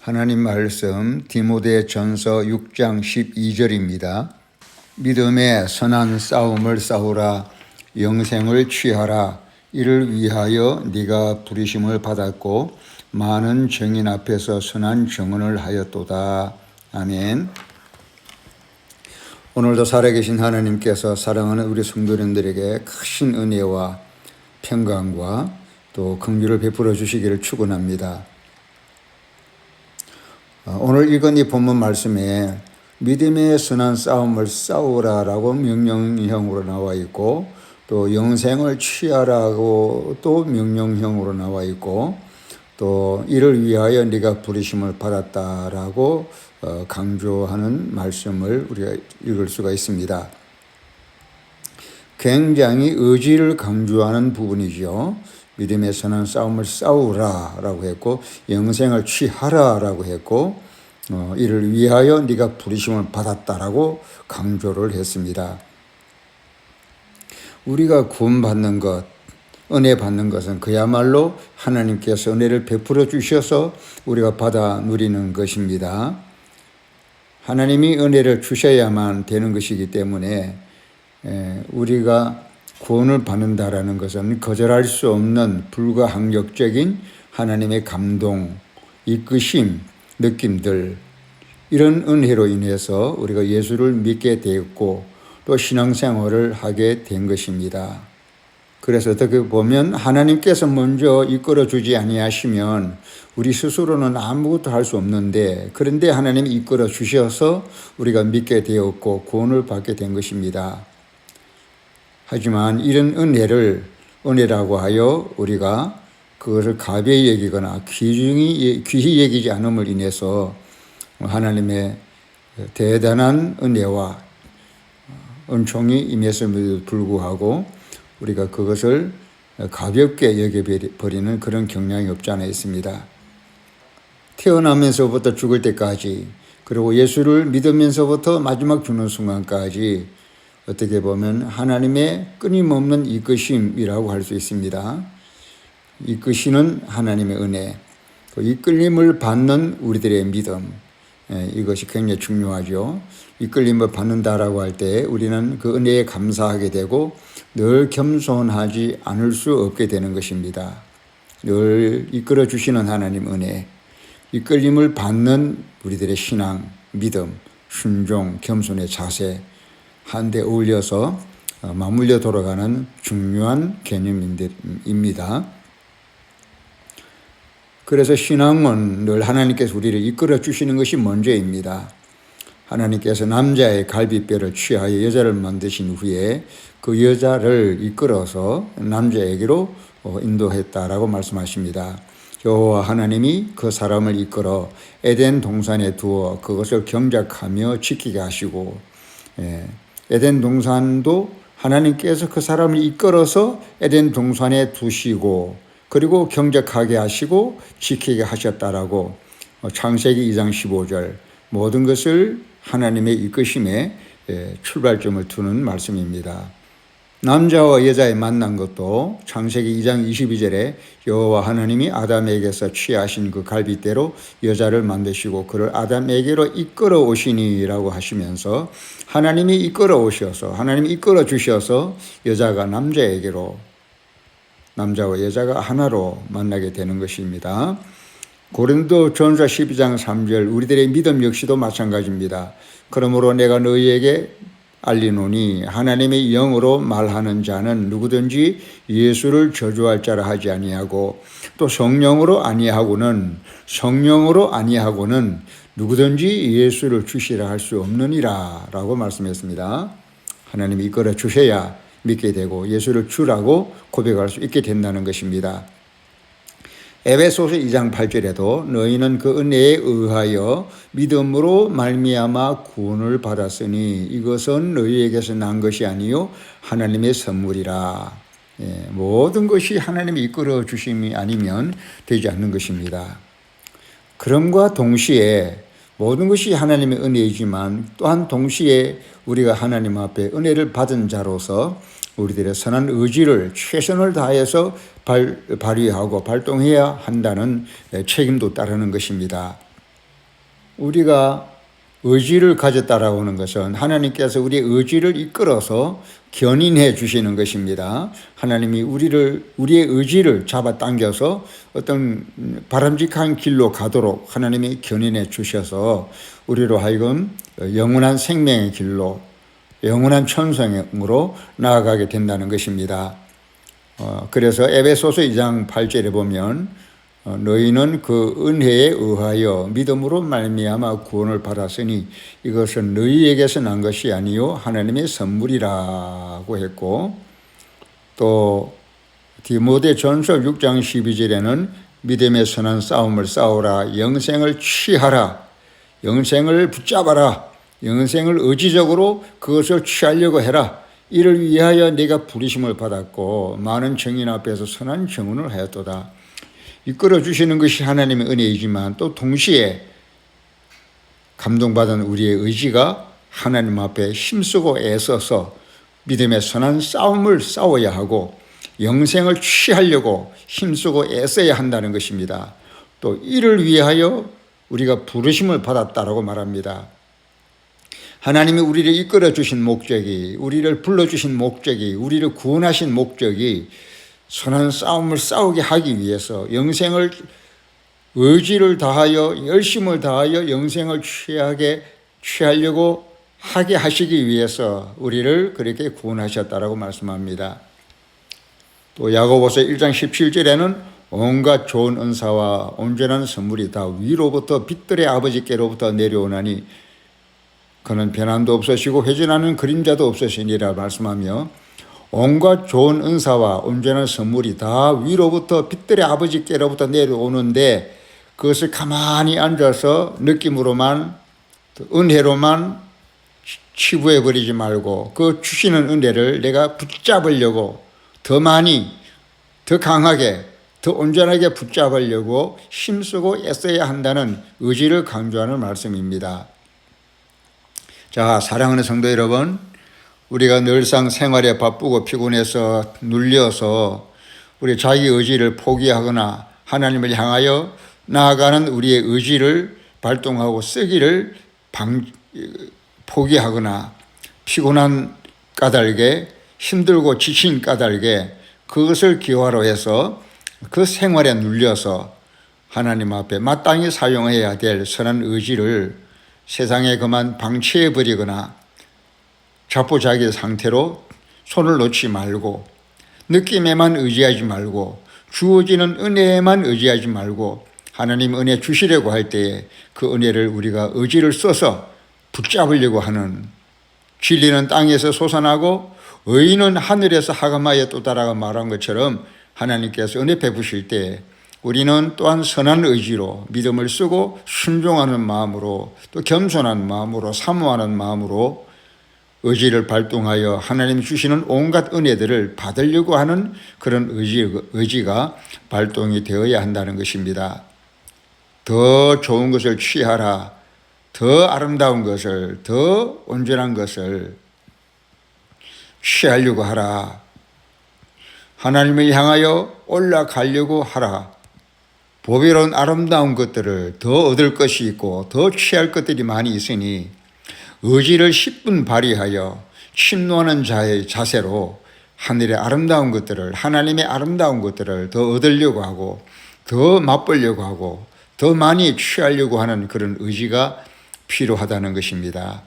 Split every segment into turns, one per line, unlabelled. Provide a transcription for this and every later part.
하나님 말씀 디모데전서 6장 12절입니다. 믿음의 선한 싸움을 싸우라. 영생을 취하라. 이를 위하여 네가 부르심을 받았고 많은 증인 앞에서 선한 증언을 하였도다. 아멘. 오늘도 살아계신 하나님께서 사랑하는 우리 성도님들에게 크신 은혜와 평강과 또 긍휼을 베풀어 주시기를 축원합니다. 오늘 읽은 이 본문 말씀에 믿음의 선한 싸움을 싸우라라고 명령형으로 나와 있고, 또 영생을 취하라고 또 명령형으로 나와 있고, 또 이를 위하여 네가 부르심을 받았다라고 강조하는 말씀을 우리가 읽을 수가 있습니다. 굉장히 의지를 강조하는 부분이죠. 믿음의 선한 싸움을 싸우라라고 했고, 영생을 취하라라고 했고, 이를 위하여 네가 부르심을 받았다라고 강조를 했습니다. 우리가 구원받는 것, 은혜 받는 것은 그야말로 하나님께서 은혜를 베풀어 주셔서 우리가 받아 누리는 것입니다. 하나님이 은혜를 주셔야만 되는 것이기 때문에 우리가 구원을 받는다라는 것은 거절할 수 없는 불가항력적인 하나님의 감동, 이끄심, 느낌들, 이런 은혜로 인해서 우리가 예수를 믿게 되었고 또 신앙생활을 하게 된 것입니다. 그래서 어떻게 보면 하나님께서 먼저 이끌어주지 아니하시면 우리 스스로는 아무것도 할 수 없는데, 그런데 하나님이 이끌어 주셔서 우리가 믿게 되었고 구원을 받게 된 것입니다. 하지만 이런 은혜라고 하여 우리가 그것을 가벼이 여기거나 귀히 여기지 않음을 인해서 하나님의 대단한 은혜와 은총이 임했음에도 불구하고 우리가 그것을 가볍게 여겨버리는 그런 경향이 없지 않아 있습니다. 태어나면서부터 죽을 때까지, 그리고 예수를 믿으면서부터 마지막 죽는 순간까지 어떻게 보면 하나님의 끊임없는 이끄심이라고 할 수 있습니다. 이끄시는 하나님의 은혜, 이끌림을 받는 우리들의 믿음, 이것이 굉장히 중요하죠. 이끌림을 받는다라고 할 때 우리는 그 은혜에 감사하게 되고 늘 겸손하지 않을 수 없게 되는 것입니다. 늘 이끌어 주시는 하나님 은혜, 이끌림을 받는 우리들의 신앙, 믿음, 순종, 겸손의 자세, 한데 어울려서 맞물려 돌아가는 중요한 개념입니다. 그래서 신앙은 늘 하나님께서 우리를 이끌어 주시는 것이 먼저입니다. 하나님께서 남자의 갈비뼈를 취하여 여자를 만드신 후에 그 여자를 이끌어서 남자에게로 인도했다라고 말씀하십니다. 여호와 하나님이 그 사람을 이끌어 에덴 동산에 두어 그것을 경작하며 지키게 하시고, 에덴 동산도 하나님께서 그 사람을 이끌어서 에덴 동산에 두시고 그리고 경작하게 하시고 지키게 하셨다라고 창세기 2장 15절, 모든 것을 하나님의 이끄심에 출발점을 두는 말씀입니다. 남자와 여자의 만난 것도 창세기 2장 22절에 여호와 하나님이 아담에게서 취하신 그 갈빗대로 여자를 만드시고 그를 아담에게로 이끌어 오시니라고 하시면서 하나님이 이끌어 오셔서, 하나님이 이끌어 주셔서 여자가 남자에게로, 남자와 여자가 하나로 만나게 되는 것입니다. 고린도전서 12장 3절, 우리들의 믿음 역시도 마찬가지입니다. 그러므로 내가 너희에게 알리노니 하나님의 영으로 말하는 자는 누구든지 예수를 저주할 자라 하지 아니하고 또 성령으로 아니하고는 누구든지 예수를 주시라 할 수 없느니라 라고 말씀했습니다. 하나님이 이끌어 주셔야 믿게 되고 예수를 주라고 고백할 수 있게 된다는 것입니다. 에베소서 2장 8절에도 너희는 그 은혜에 의하여 믿음으로 말미암아 구원을 받았으니 이것은 너희에게서 난 것이 아니요 하나님의 선물이라. 모든 것이 하나님이 이끌어 주심이 아니면 되지 않는 것입니다. 그럼과 동시에 모든 것이 하나님의 은혜이지만 또한 동시에 우리가 하나님 앞에 은혜를 받은 자로서 우리들의 선한 의지를 최선을 다해서 발휘하고 발동해야 한다는 책임도 따르는 것입니다. 우리가 의지를 가졌다라고 하는 것은 하나님께서 우리의 의지를 이끌어서 견인해 주시는 것입니다. 하나님이 우리의 의지를 잡아당겨서 어떤 바람직한 길로 가도록 하나님이 견인해 주셔서 우리로 하여금 영원한 생명의 길로, 영원한 천성으로 나아가게 된다는 것입니다. 그래서 에베소서 2장 8절에 보면 너희는 그 은혜에 의하여 믿음으로 말미암아 구원을 받았으니 이것은 너희에게서 난 것이 아니요 하나님의 선물이라고 했고, 또 디모데전서 6장 12절에는 믿음의 선한 싸움을 싸우라, 영생을 취하라, 영생을 붙잡아라, 영생을 의지적으로 그것을 취하려고 해라. 이를 위하여 네가 부르심을 받았고 많은 증인 앞에서 선한 증언을 하였도다. 이끌어 주시는 것이 하나님의 은혜이지만 또 동시에 감동받은 우리의 의지가 하나님 앞에 힘쓰고 애써서 믿음의 선한 싸움을 싸워야 하고 영생을 취하려고 힘쓰고 애써야 한다는 것입니다. 또 이를 위하여 우리가 부르심을 받았다라고 말합니다. 하나님이 우리를 이끌어 주신 목적이, 우리를 불러주신 목적이, 우리를 구원하신 목적이 선한 싸움을 싸우게 하기 위해서 영생을 의지를 다하여 열심을 다하여 영생을 취하려고 하게 하시기 위해서 우리를 그렇게 구원하셨다라고 말씀합니다. 또 야고보서 1장 17절에는 온갖 좋은 은사와 온전한 선물이 다 위로부터 빛들의 아버지께로부터 내려오나니 그는 변함도 없으시고 회전하는 그림자도 없으시니라 말씀하며, 온갖 좋은 은사와 온전한 선물이 다 위로부터 빛들의 아버지께로부터 내려오는데 그것을 가만히 앉아서 느낌으로만 은혜로만 치부해버리지 말고 그 주시는 은혜를 내가 붙잡으려고 더 많이, 더 강하게, 더 온전하게 붙잡으려고 힘쓰고 애써야 한다는 의지를 강조하는 말씀입니다. 자, 사랑하는 성도 여러분, 우리가 늘상 생활에 바쁘고 피곤해서 눌려서 우리 자기 의지를 포기하거나 하나님을 향하여 나아가는 우리의 의지를 발동하고 쓰기를 포기하거나 피곤한 까닭에 힘들고 지친 까닭에 그것을 기화로 해서 그 생활에 눌려서 하나님 앞에 마땅히 사용해야 될 선한 의지를 세상에 그만 방치해버리거나 자포자기 상태로 손을 놓지 말고 느낌에만 의지하지 말고 주어지는 은혜에만 의지하지 말고 하나님 은혜 주시려고 할 때에 그 은혜를 우리가 의지를 써서 붙잡으려고 하는, 진리는 땅에서 솟아나고 의인은 하늘에서 하감하여 또다라가 말한 것처럼 하나님께서 은혜 베푸실 때 우리는 또한 선한 의지로 믿음을 쓰고 순종하는 마음으로 또 겸손한 마음으로 사모하는 마음으로 의지를 발동하여 하나님이 주시는 온갖 은혜들을 받으려고 하는 그런 의지가 발동이 되어야 한다는 것입니다. 더 좋은 것을 취하라. 더 아름다운 것을, 더 온전한 것을 취하려고 하라. 하나님을 향하여 올라가려고 하라. 보배로운 아름다운 것들을 더 얻을 것이 있고 더 취할 것들이 많이 있으니 의지를 10분 발휘하여 침노하는 자의 자세로 하늘의 아름다운 것들을, 하나님의 아름다운 것들을 더 얻으려고 하고 더 맛보려고 하고 더 많이 취하려고 하는 그런 의지가 필요하다는 것입니다.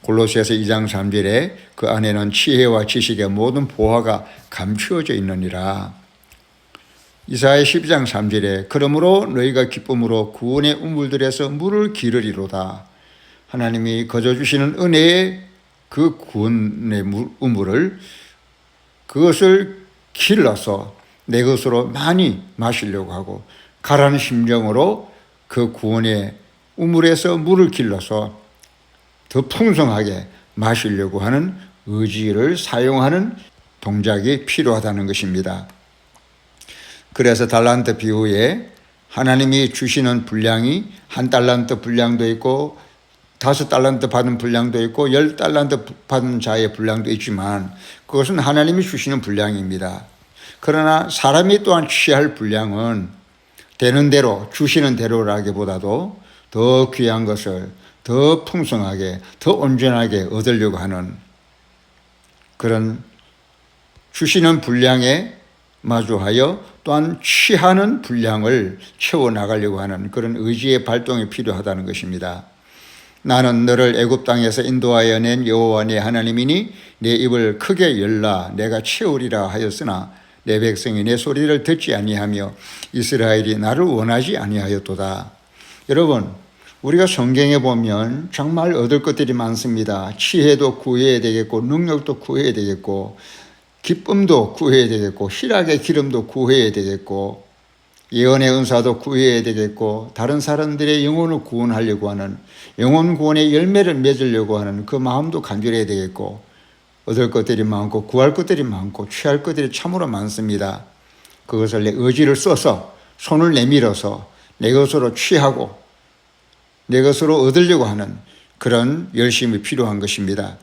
골로새서 2장 3절에 그 안에는 지혜와 지식의 모든 보화가 감추어져 있느니라. 이사야 12장 3절에 그러므로 너희가 기쁨으로 구원의 우물들에서 물을 기르리로다. 하나님이 거저 주시는 은혜의 그 구원의 우물을, 그것을 길러서 내 것으로 많이 마시려고 하고 가라는 심정으로 그 구원의 우물에서 물을 길러서 더 풍성하게 마시려고 하는 의지를 사용하는 동작이 필요하다는 것입니다. 그래서 달란트 비유에 하나님이 주시는 분량이 1달란트 분량도 있고 5달란트 받은 분량도 있고 10달란트 받은 자의 분량도 있지만 그것은 하나님이 주시는 분량입니다. 그러나 사람이 또한 취할 분량은 되는 대로, 주시는 대로라기보다도 더 귀한 것을 더 풍성하게, 더 온전하게 얻으려고 하는 그런 주시는 분량에 마주하여 또한 취하는 분량을 채워나가려고 하는 그런 의지의 발동이 필요하다는 것입니다. 나는 너를 애굽 땅에서 인도하여 낸 여호와 네 하나님이니 내 입을 크게 열라 내가 채우리라 하였으나 내 백성이 내 소리를 듣지 아니하며 이스라엘이 나를 원하지 아니하였도다. 여러분, 우리가 성경에 보면 정말 얻을 것들이 많습니다. 지혜도 구해야 되겠고 능력도 구해야 되겠고 기쁨도 구해야 되겠고 희락의 기름도 구해야 되겠고 예언의 은사도 구해야 되겠고 다른 사람들의 영혼을 구원하려고 하는 영혼 구원의 열매를 맺으려고 하는 그 마음도 간절해야 되겠고 얻을 것들이 많고 구할 것들이 많고 취할 것들이 참으로 많습니다. 그것을 내 의지를 써서 손을 내밀어서 내 것으로 취하고 내 것으로 얻으려고 하는 그런 열심이 필요한 것입니다.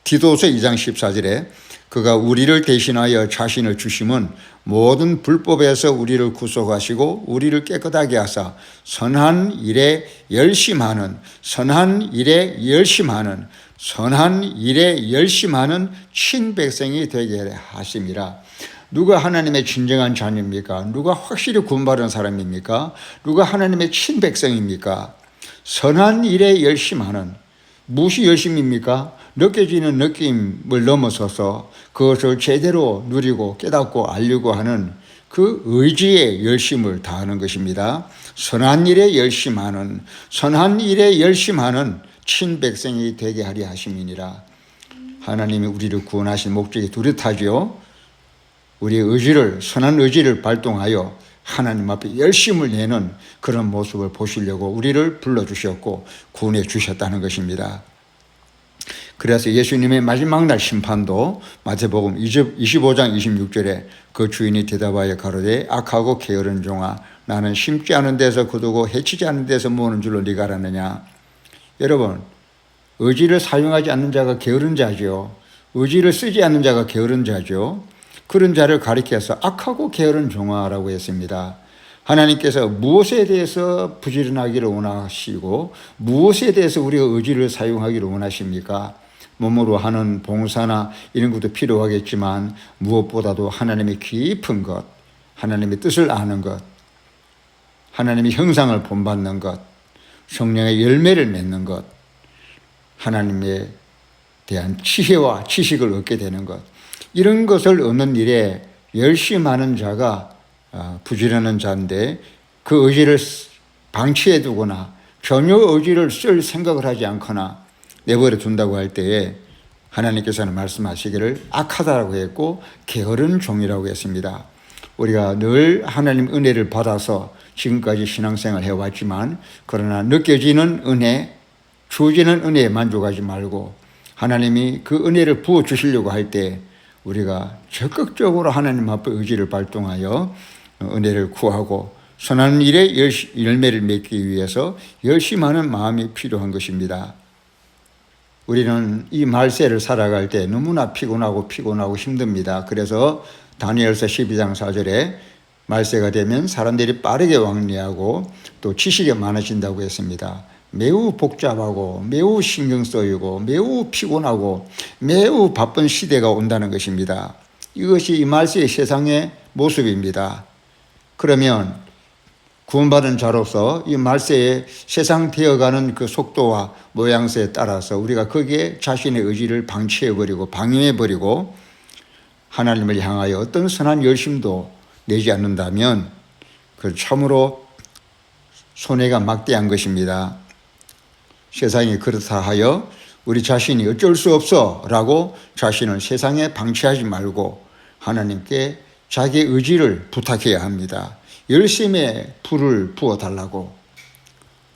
디도서 2장 14절에 그가 우리를 대신하여 자신을 주심은 모든 불법에서 우리를 구속하시고 우리를 깨끗하게 하사 선한 일에 열심하는 친백성이 되게 하심이라. 누가 하나님의 진정한 자녀입니까? 누가 확실히 구원받은 사람입니까? 누가 하나님의 친백성입니까? 선한 일에 열심하는, 무엇이 열심입니까? 느껴지는 느낌을 넘어서서 그것을 제대로 누리고 깨닫고 알려고 하는 그 의지의 열심을 다하는 것입니다. 선한 일에 열심하는 친백성이 되게 하리 하심이니라. 하나님이 우리를 구원하신 목적이 뚜렷하지요. 우리의 의지를, 선한 의지를 발동하여 하나님 앞에 열심을 내는 그런 모습을 보시려고 우리를 불러주셨고 구원해 주셨다는 것입니다. 그래서 예수님의 마지막 날 심판도 마태복음 25장 26절에 그 주인이 대답하여 가로되 악하고 게으른 종아 나는 심지 않은 데서 거두고 해치지 않은 데서 모으는 줄로 네가 알았느냐. 여러분, 의지를 사용하지 않는 자가 게으른 자죠. 의지를 쓰지 않는 자가 게으른 자죠. 그런 자를 가리켜서 악하고 게으른 종아라고 했습니다. 하나님께서 무엇에 대해서 부지런하기를 원하시고 무엇에 대해서 우리가 의지를 사용하기를 원하십니까? 몸으로 하는 봉사나 이런 것도 필요하겠지만 무엇보다도 하나님의 깊은 것, 하나님의 뜻을 아는 것, 하나님의 형상을 본받는 것, 성령의 열매를 맺는 것, 하나님에 대한 지혜와 지식을 얻게 되는 것, 이런 것을 얻는 일에 열심하는 자가 부지런한 자인데 그 의지를 방치해 두거나 전혀 의지를 쓸 생각을 하지 않거나 내버려 둔다고 할 때에 하나님께서는 말씀하시기를 악하다라고 했고 게으른 종이라고 했습니다. 우리가 늘 하나님 은혜를 받아서 지금까지 신앙생활을 해왔지만 그러나 느껴지는 은혜, 주어지는 은혜에 만족하지 말고 하나님이 그 은혜를 부어주시려고 할 때 우리가 적극적으로 하나님 앞에 의지를 발동하여 은혜를 구하고 선한 일에 열매를 맺기 위해서 열심하는 마음이 필요한 것입니다. 우리는 이 말세를 살아갈 때 너무나 피곤하고 힘듭니다. 그래서 다니엘서 12장 4절에 말세가 되면 사람들이 빠르게 왕래하고 또 지식이 많아진다고 했습니다. 매우 복잡하고 매우 신경 쓰이고 매우 피곤하고 매우 바쁜 시대가 온다는 것입니다. 이것이 이 말세의 세상의 모습입니다. 그러면 구원받은 자로서 이 말세에 세상 되어가는 그 속도와 모양새에 따라서 우리가 거기에 자신의 의지를 방치해버리고 방해해버리고 하나님을 향하여 어떤 선한 열심도 내지 않는다면 그 참으로 손해가 막대한 것입니다. 세상이 그렇다 하여 우리 자신이 어쩔 수 없어 라고 자신을 세상에 방치하지 말고 하나님께 자기의 의지를 부탁해야 합니다. 열심의 불을 부어달라고.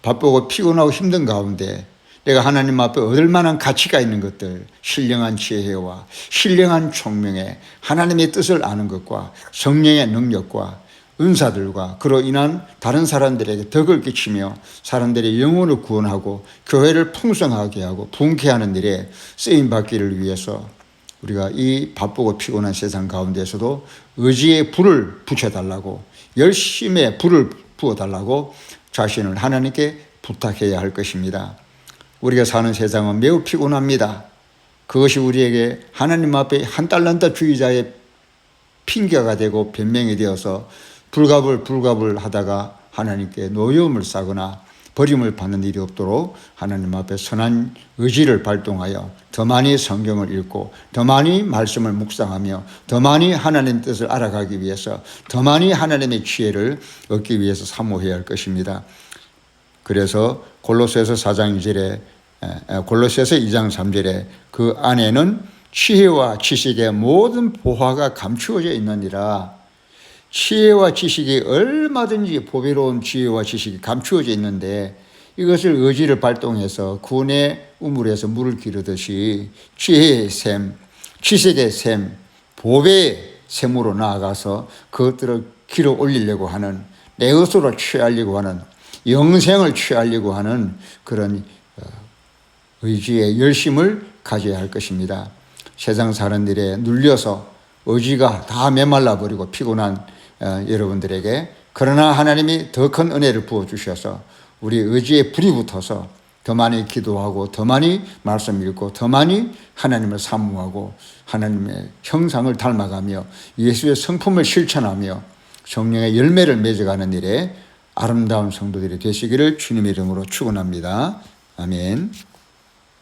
바쁘고 피곤하고 힘든 가운데 내가 하나님 앞에 얻을 만한 가치가 있는 것들, 신령한 지혜와 신령한 총명에 하나님의 뜻을 아는 것과 성령의 능력과 은사들과 그로 인한 다른 사람들에게 덕을 끼치며 사람들의 영혼을 구원하고 교회를 풍성하게 하고 부흥케하는 일에 쓰임받기를 위해서 우리가 이 바쁘고 피곤한 세상 가운데서도 의지의 불을 붙여달라고, 열심의 불을 부어달라고 자신을 하나님께 부탁해야 할 것입니다. 우리가 사는 세상은 매우 피곤합니다. 그것이 우리에게 하나님 앞에 한 달란트 주의자의 핑계가 되고 변명이 되어서 불갑을 하다가 하나님께 노여움을 싸거나 버림을 받는 일이 없도록 하나님 앞에 선한 의지를 발동하여 더 많이 성경을 읽고 더 많이 말씀을 묵상하며 더 많이 하나님 뜻을 알아가기 위해서 더 많이 하나님의 지혜를 얻기 위해서 사모해야 할 것입니다. 그래서 골로새서 4장 2절에 골로새서 2장 3절에 그 안에는 지혜와 지식의 모든 보화가 감추어져 있느니라. 지혜와 지식이 얼마든지 보배로운 지혜와 지식이 감추어져 있는데 이것을 의지를 발동해서 구원의 우물에서 물을 기르듯이 지혜의 샘, 지식의 샘, 보배의 샘으로 나아가서 그것들을 길어 올리려고 하는 내 것으로 취하려고 하는 영생을 취하려고 하는 그런 의지의 열심을 가져야 할 것입니다. 세상 사는 일에 눌려서 의지가 다 메말라 버리고 피곤한 여러분들에게 그러나 하나님이 더 큰 은혜를 부어주셔서 우리 의지에 불이 붙어서 더 많이 기도하고 더 많이 말씀 읽고 더 많이 하나님을 사모하고 하나님의 형상을 닮아가며 예수의 성품을 실천하며 성령의 열매를 맺어가는 일에 아름다운 성도들이 되시기를 주님의 이름으로 축원합니다. 아멘.